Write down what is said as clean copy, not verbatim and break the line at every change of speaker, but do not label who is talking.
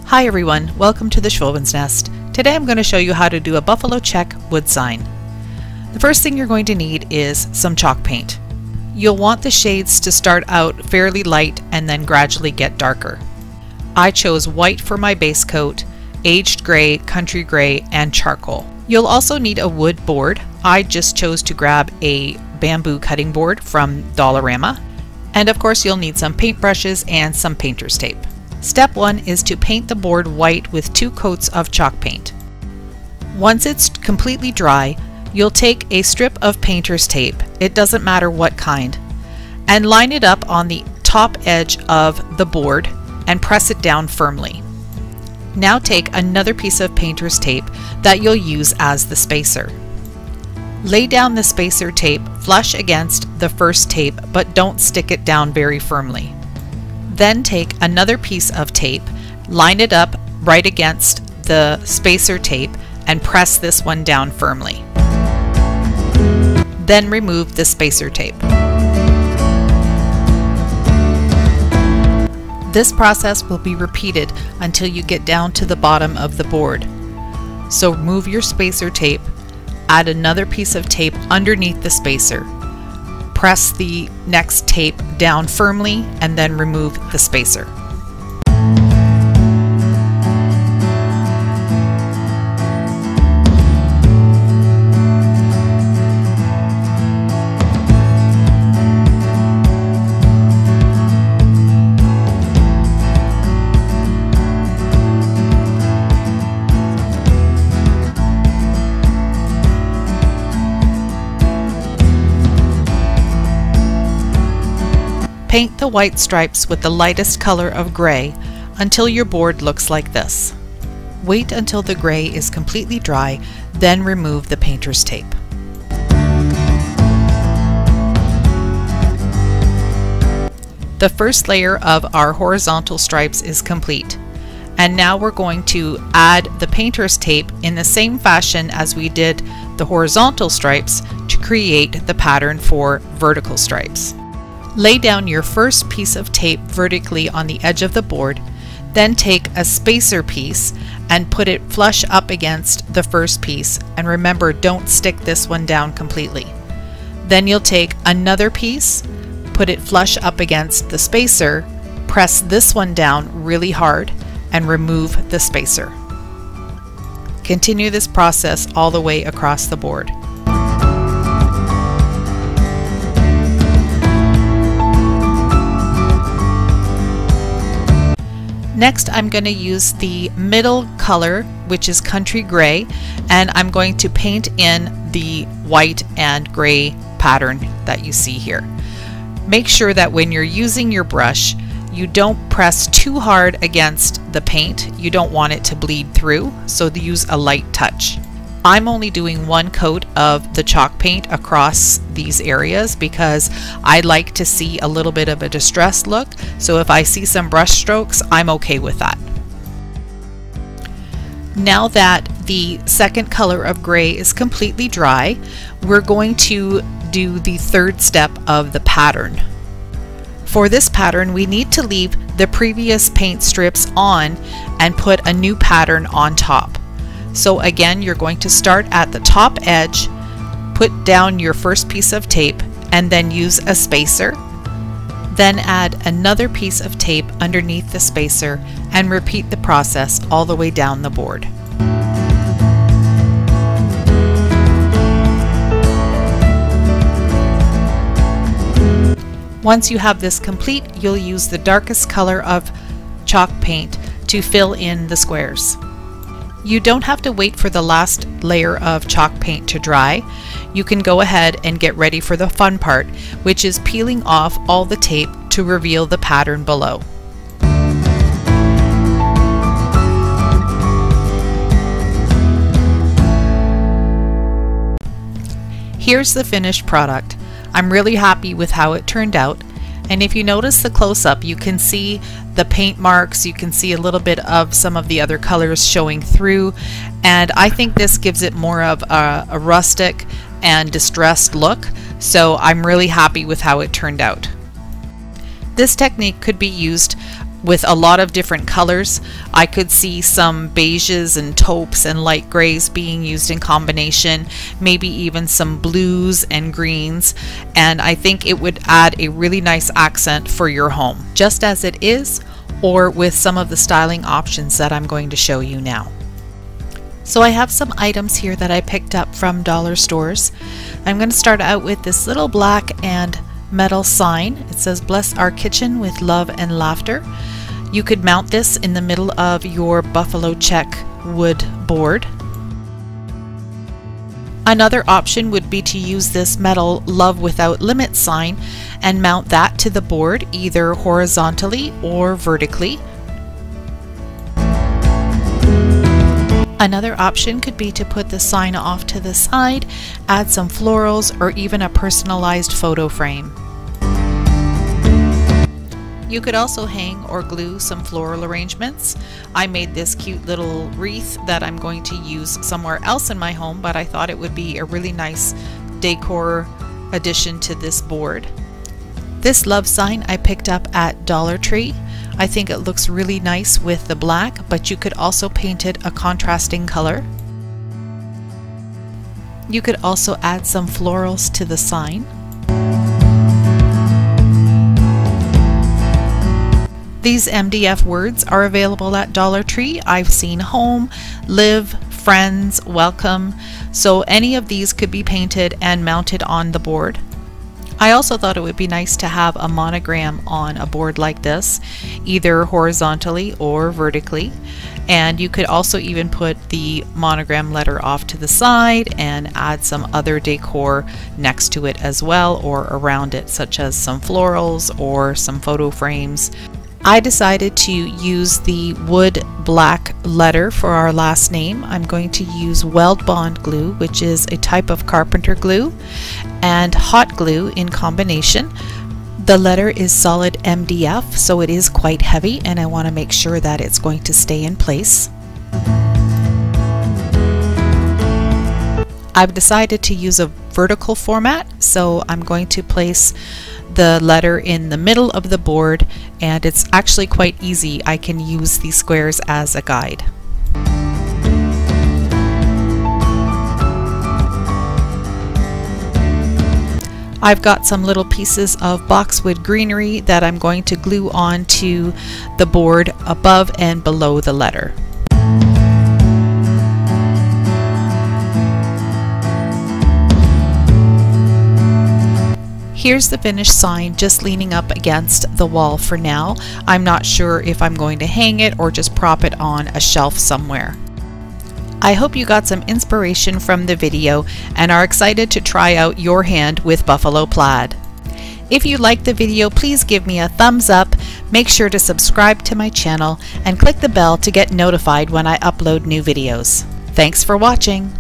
Hi everyone, welcome to the Schwoben's Nest. Today I'm going to show you how to do a buffalo check wood sign. The first thing you're going to need is some chalk paint. You'll want the shades to start out fairly light and then gradually get darker. I chose white for my base coat, aged gray, country gray, and charcoal. You'll also need a wood board. I just chose to grab a bamboo cutting board from Dollarama. And of course you'll need some paintbrushes and some painter's tape. Step 1 is to paint the board white with 2 coats of chalk paint. Once it's completely dry, you'll take a strip of painter's tape, it doesn't matter what kind, and line it up on the top edge of the board and press it down firmly. Now take another piece of painter's tape that you'll use as the spacer. Lay down the spacer tape flush against the first tape, but don't stick it down very firmly. Then take another piece of tape, line it up right against the spacer tape, and press this one down firmly. Then remove the spacer tape. This process will be repeated until you get down to the bottom of the board. So remove your spacer tape, add another piece of tape underneath the spacer. Press the next tape down firmly and then remove the spacer. Paint the white stripes with the lightest color of gray until your board looks like this. Wait until the gray is completely dry, then remove the painter's tape. The first layer of our horizontal stripes is complete. And now we're going to add the painter's tape in the same fashion as we did the horizontal stripes to create the pattern for vertical stripes. Lay down your first piece of tape vertically on the edge of the board, then take a spacer piece and put it flush up against the first piece, and remember, don't stick this one down completely. Then you'll take another piece, put it flush up against the spacer, press this one down really hard, and remove the spacer. Continue this process all the way across the board. Next, I'm going to use the middle color, which is country gray, and I'm going to paint in the white and gray pattern that you see here. Make sure that when you're using your brush, you don't press too hard against the paint. You don't want it to bleed through, so use a light touch. I'm only doing 1 coat of the chalk paint across these areas because I like to see a little bit of a distressed look, so if I see some brush strokes, I'm okay with that. Now that the second color of gray is completely dry, we're going to do the third step of the pattern. For this pattern, we need to leave the previous paint strips on and put a new pattern on top. So again, you're going to start at the top edge, put down your first piece of tape, and then use a spacer. Then add another piece of tape underneath the spacer and repeat the process all the way down the board. Once you have this complete, you'll use the darkest color of chalk paint to fill in the squares. You don't have to wait for the last layer of chalk paint to dry. You can go ahead and get ready for the fun part, which is peeling off all the tape to reveal the pattern below. Here's the finished product. I'm really happy with how it turned out. And if you notice the close-up, you can see the paint marks, you can see a little bit of some of the other colors showing through, and I think this gives it more of a rustic and distressed look, so I'm really happy with how it turned out. This technique could be used with a lot of different colors. I could see some beiges and taupes and light grays being used in combination, maybe even some blues and greens, and I think it would add a really nice accent for your home, just as it is, or with some of the styling options that I'm going to show you now. So I have some items here that I picked up from dollar stores. I'm going to start out with this little black and metal sign. It says, "Bless our kitchen with love and laughter." You could mount this in the middle of your buffalo check wood board. Another option would be to use this metal "Love Without Limit" sign and mount that to the board either horizontally or vertically. Another option could be to put the sign off to the side, add some florals, or even a personalized photo frame. You could also hang or glue some floral arrangements. I made this cute little wreath that I'm going to use somewhere else in my home, but I thought it would be a really nice decor addition to this board. This love sign I picked up at Dollar Tree. I think it looks really nice with the black, but you could also paint it a contrasting color. You could also add some florals to the sign. These MDF words are available at Dollar Tree. I've seen home, live, friends, welcome, so any of these could be painted and mounted on the board. I also thought it would be nice to have a monogram on a board like this, either horizontally or vertically, and you could also even put the monogram letter off to the side and add some other decor next to it as well, or around it, such as some florals or some photo frames. I decided to use the wood black letter for our last name. I'm going to use Weld Bond glue, which is a type of carpenter glue, and hot glue in combination. The letter is solid MDF, so it is quite heavy, and I want to make sure that it's going to stay in place. I've decided to use a vertical format, so I'm going to place the letter in the middle of the board, and it's actually quite easy. I can use these squares as a guide. I've got some little pieces of boxwood greenery that I'm going to glue onto the board above and below the letter. Here's the finished sign just leaning up against the wall for now. I'm not sure if I'm going to hang it or just prop it on a shelf somewhere. I hope you got some inspiration from the video and are excited to try out your hand with Buffalo Plaid. If you liked the video, please give me a thumbs up, make sure to subscribe to my channel, and click the bell to get notified when I upload new videos. Thanks for watching!